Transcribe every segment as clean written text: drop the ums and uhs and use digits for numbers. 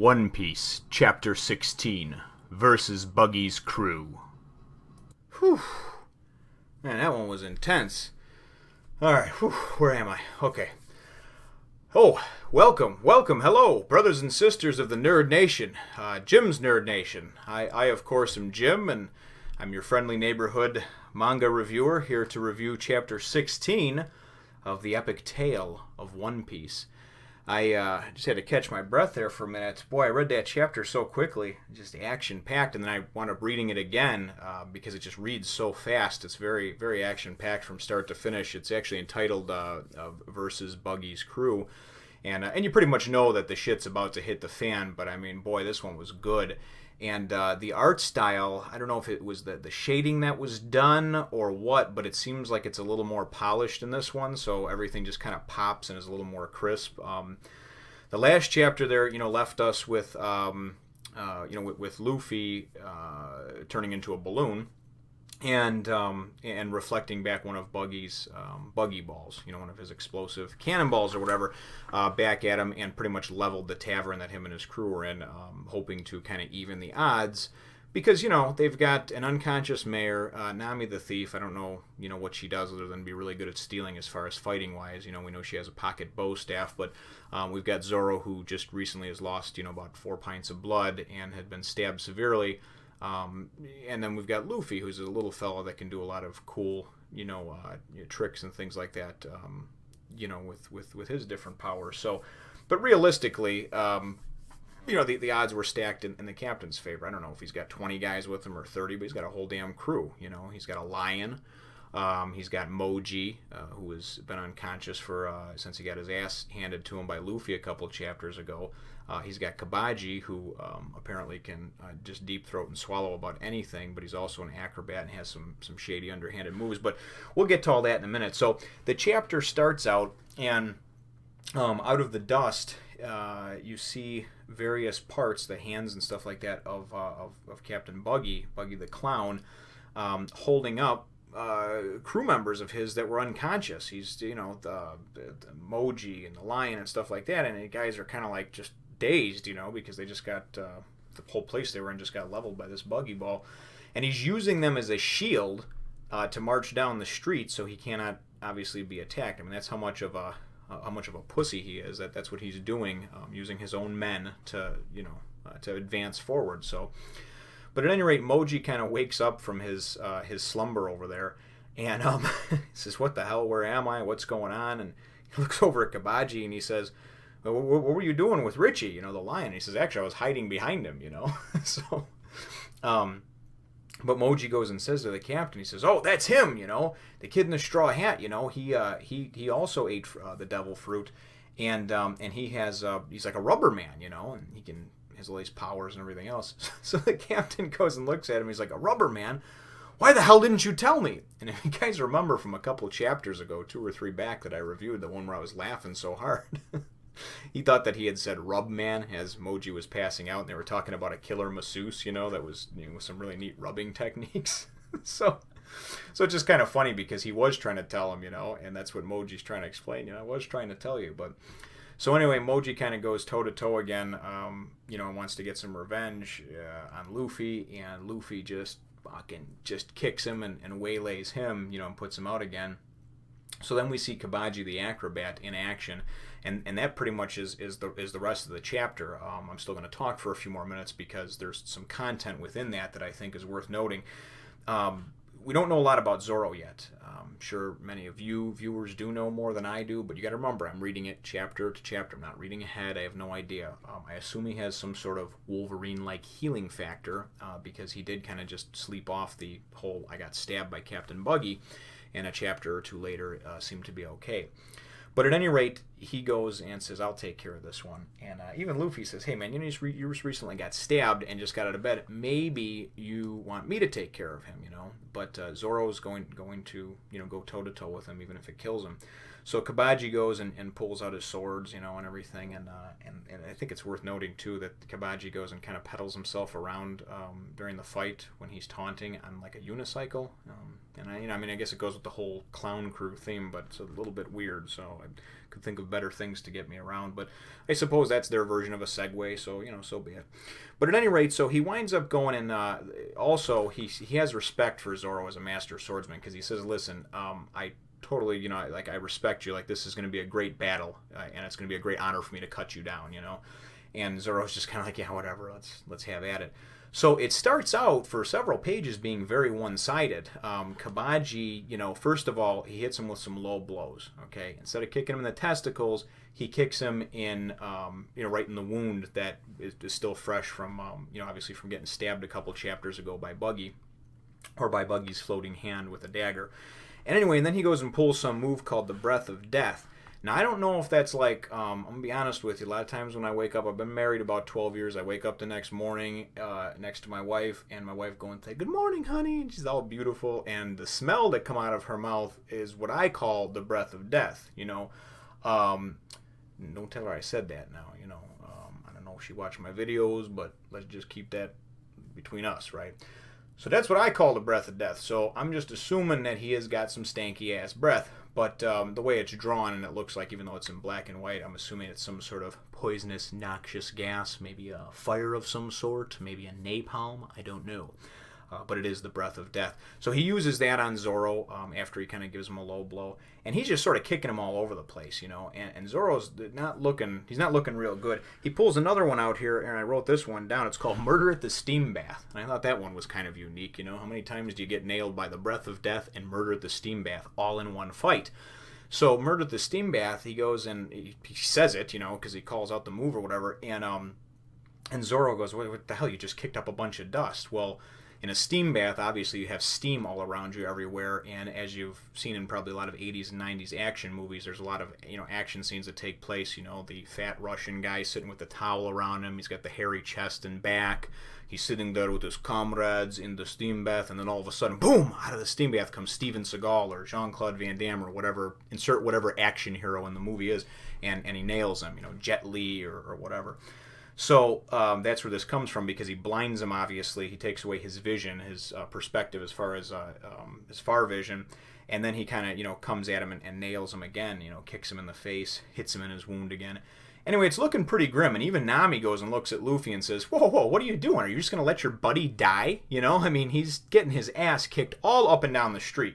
One Piece, Chapter 16, versus Buggy's crew. Whew. Man, that one was intense. Alright, where am I? Okay. Oh, welcome, hello, brothers and sisters of the Nerd Nation, Jim's Nerd Nation. I, of course, am Jim, and I'm your friendly neighborhood manga reviewer, here to review Chapter 16 of the epic tale of One Piece. I just had to catch my breath there for a minute. Boy, I read that chapter so quickly, just action-packed, and then I wound up reading it again because it just reads so fast. It's very, very action-packed from start to finish. It's actually entitled versus Buggy's crew, and you pretty much know that the shit's about to hit the fan, but I mean, boy, this one was good. And the art style, I don't know if it was the shading that was done or what, but it seems like it's a little more polished in this one, so everything just kind of pops and is a little more crisp. The last chapter there, left us with, with Luffy turning into a balloon and reflecting back one of Buggy's buggy balls, one of his explosive cannonballs or whatever, back at him, and pretty much leveled the tavern that him and his crew were in, hoping to kind of even the odds, because they've got an unconscious mayor, Nami the thief. I don't know what she does other than be really good at stealing as far as fighting wise. We know she has a pocket bow staff, but we've got Zoro, who just recently has lost about 4 pints of blood and had been stabbed severely. And then we've got Luffy, who's a little fella that can do a lot of cool, tricks and things like that, with his different powers. So, but realistically, the odds were stacked in the captain's favor. I don't know if he's got 20 guys with him or 30, but he's got a whole damn crew. He's got a lion. He's got Mohji, who has been unconscious since he got his ass handed to him by Luffy a couple chapters ago. He's got Cabaji, who apparently can just deep throat and swallow about anything, but he's also an acrobat and has some shady underhanded moves. But we'll get to all that in a minute. So the chapter starts out, and out of the dust, you see various parts, the hands and stuff like that, of Captain Buggy the Clown, holding up crew members of his that were unconscious. He's, the Mohji and the lion and stuff like that, and the guys are kind of like just dazed, because they just got, the whole place they were in just got leveled by this buggy ball. And he's using them as a shield to march down the street so he cannot obviously be attacked. I mean, that's how much of a pussy he is. That's what he's doing, using his own men to, to advance forward. So, but at any rate, Mohji kind of wakes up from his slumber over there, and he says, "What the hell? Where am I? What's going on?" And he looks over at Cabaji and he says, "What were you doing with Richie? The lion?" And he says, "Actually, I was hiding behind him." So, but Mohji goes and says to the captain, he says, "Oh, that's him. The kid in the straw hat. He also ate the devil fruit, and he has he's like a rubber man. And he can." His all these powers and everything else." So the captain goes and looks at him. He's like, "A rubber man? Why the hell didn't you tell me?" And if you guys remember from a couple chapters ago, 2 or 3 back, that I reviewed, the one where I was laughing so hard, he thought that he had said rub man as Mohji was passing out, and they were talking about a killer masseuse, that was with some really neat rubbing techniques. So it's just kind of funny because he was trying to tell him, and that's what Moji's trying to explain. I was trying to tell you, but. So anyway, Mohji kind of goes toe-to-toe again, and wants to get some revenge on Luffy, and Luffy just kicks him and waylays him, and puts him out again. So then we see Cabaji the acrobat in action, and that pretty much is the rest of the chapter. I'm still going to talk for a few more minutes because there's some content within that I think is worth noting. We don't know a lot about Zoro yet. I'm sure many of you viewers do know more than I do, but you got to remember, I'm reading it chapter to chapter. I'm not reading ahead. I have no idea. I assume he has some sort of Wolverine-like healing factor because he did kind of just sleep off the whole "I got stabbed by Captain Buggy," and a chapter or 2 later seemed to be okay. But at any rate, he goes and says, "I'll take care of this one." And even Luffy says, "Hey man, you just recently got stabbed and just got out of bed. Maybe you want me to take care of him, But Zoro's going to go toe to toe with him, even if it kills him. So Cabaji goes and pulls out his swords, and everything, and I think it's worth noting too that Cabaji goes and kind of pedals himself around during the fight when he's taunting on like a unicycle, and I guess it goes with the whole clown crew theme, but it's a little bit weird, so I could think of better things to get me around, but I suppose that's their version of a Segway, so so be it. But at any rate, so he winds up going and also he has respect for Zoro as a master swordsman because he says, listen, I totally, I respect you. Like, this is going to be a great battle, and it's going to be a great honor for me to cut you down, And Zoro's just kind of like, yeah, whatever, let's have at it. So it starts out for several pages being very one-sided. Cabaji, first of all, he hits him with some low blows, okay? Instead of kicking him in the testicles, he kicks him in, right in the wound that is still fresh from, obviously from getting stabbed a couple chapters ago by Buggy, or by Buggy's floating hand with a dagger. And anyway, and then he goes and pulls some move called the Breath of Death. Now, I don't know if that's like, I'm going to be honest with you, a lot of times when I wake up, I've been married about 12 years, I wake up the next morning next to my wife, and my wife going to say, good morning, honey, and she's all beautiful, and the smell that come out of her mouth is what I call the breath of death, Don't tell her I said that now, I don't know if she watched my videos, but let's just keep that between us, right? So that's what I call the breath of death. So I'm just assuming that he has got some stanky ass breath. But the way it's drawn and it looks like, even though it's in black and white, I'm assuming it's some sort of poisonous, noxious gas. Maybe a fire of some sort. Maybe a napalm. I don't know. But it is the breath of death. So he uses that on Zoro after he kind of gives him a low blow. And he's just sort of kicking him all over the place, And Zoro's he's not looking real good. He pulls another one out here, and I wrote this one down. It's called Murder at the Steam Bath. And I thought that one was kind of unique, How many times do you get nailed by the breath of death and Murder at the Steam Bath all in one fight? So Murder at the Steam Bath, he goes and he says it, because he calls out the move or whatever. And Zoro goes, what the hell? You just kicked up a bunch of dust. Well, in a steam bath, obviously you have steam all around you everywhere, and as you've seen in probably a lot of 80s and 90s action movies, there's a lot of action scenes that take place. The fat Russian guy sitting with the towel around him, he's got the hairy chest and back, he's sitting there with his comrades in the steam bath, and then all of a sudden, boom, out of the steam bath comes Steven Seagal or Jean-Claude Van Damme or whatever, insert whatever action hero in the movie is, and he nails him, Jet Li or whatever. So that's where this comes from, because he blinds him, obviously. He takes away his vision, his perspective as far as his far vision. And then he kind of, comes at him and nails him again, kicks him in the face, hits him in his wound again. Anyway, it's looking pretty grim. And even Nami goes and looks at Luffy and says, whoa, what are you doing? Are you just going to let your buddy die? He's getting his ass kicked all up and down the street,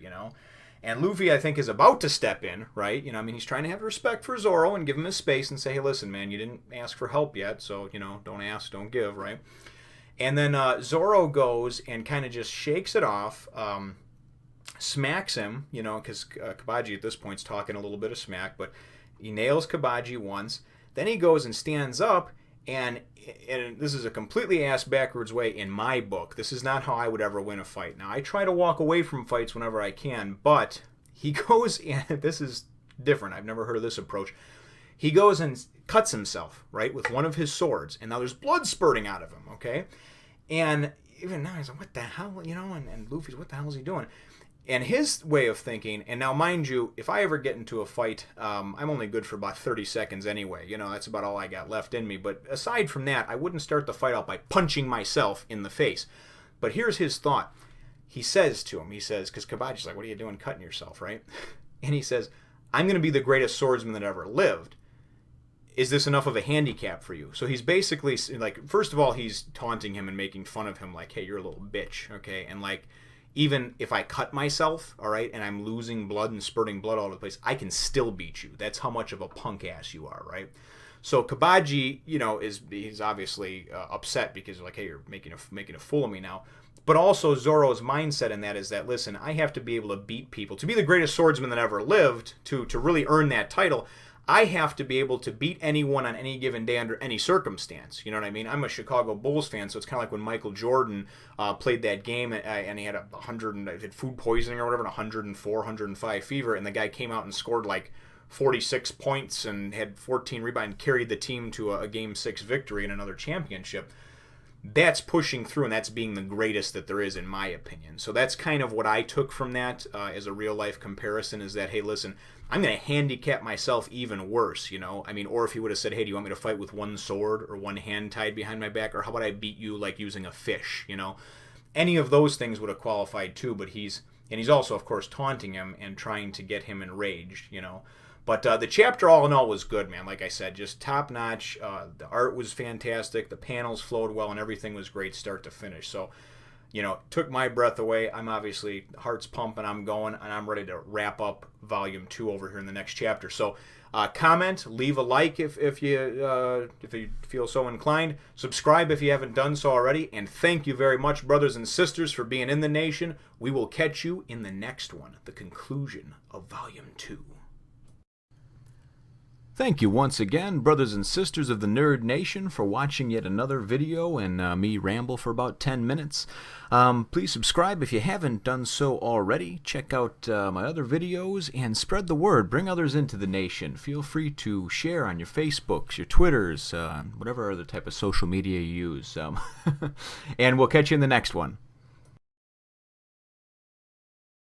And Luffy, I think, is about to step in, right? He's trying to have respect for Zoro and give him his space and say, hey, listen, man, you didn't ask for help yet, so, don't ask, don't give, right? And then Zoro goes and kind of just shakes it off, smacks him, because Cabaji at this point is talking a little bit of smack, but he nails Cabaji once. Then he goes and stands up, and this is a completely ass-backwards way in my book. This is not how I would ever win a fight. Now, I try to walk away from fights whenever I can, but he goes, and this is different. I've never heard of this approach. He goes and cuts himself, right, with one of his swords, and now there's blood spurting out of him, okay? And even now, he's like, what the hell, and Luffy's, what the hell is he doing? And his way of thinking, and now mind you, if I ever get into a fight, I'm only good for about 30 seconds anyway. That's about all I got left in me. But aside from that, I wouldn't start the fight out by punching myself in the face. But here's his thought. He says to him, because Cabaji's like, what are you doing cutting yourself, right? And he says, I'm going to be the greatest swordsman that ever lived. Is this enough of a handicap for you? So he's basically, like, first of all, he's taunting him and making fun of him, like, hey, you're a little bitch, okay? And, like, even if I cut myself, all right, and I'm losing blood and spurting blood all over the place, I can still beat you. That's how much of a punk ass you are, right? So Cabaji, he's obviously upset because like, hey, you're making a fool of me now. But also Zoro's mindset in that is that, listen, I have to be able to beat people. To be the greatest swordsman that ever lived, to really earn that title, I have to be able to beat anyone on any given day under any circumstance. You know what I mean? I'm a Chicago Bulls fan, so it's kind of like when Michael Jordan played that game and he had had food poisoning or whatever, and 104, 105 fever, and the guy came out and scored like 46 points and had 14 rebounds and carried the team to a Game 6 victory and another championship. that's pushing through, and that's being the greatest that there is, in my opinion. So that's kind of what I took from that as a real-life comparison, is that, hey, listen, I'm going to handicap myself even worse, you know? I mean, or if he would have said, hey, do you want me to fight with one sword or one hand tied behind my back, or how about I beat you like using a fish, you know? Any of those things would have qualified too, but he's also, of course, taunting him and trying to get him enraged, you know? But the chapter, all in all, was good, man. Like I said, just top-notch. The art was fantastic. The panels flowed well, and everything was great start to finish. So, you know, took my breath away. I'm obviously, heart's pumping, I'm going, and I'm ready to wrap up Volume 2 over here in the next chapter. So, comment, leave a like if you feel so inclined. Subscribe if you haven't done so already. And thank you very much, brothers and sisters, for being in the nation. We will catch you in the next one, the conclusion of Volume 2. Thank you once again, brothers and sisters of the Nerd Nation, for watching yet another video and me ramble for about 10 minutes. Please subscribe if you haven't done so already. Check out my other videos and spread the word. Bring others into the nation. Feel free to share on your Facebooks, your Twitters, whatever other type of social media you use. And we'll catch you in the next one.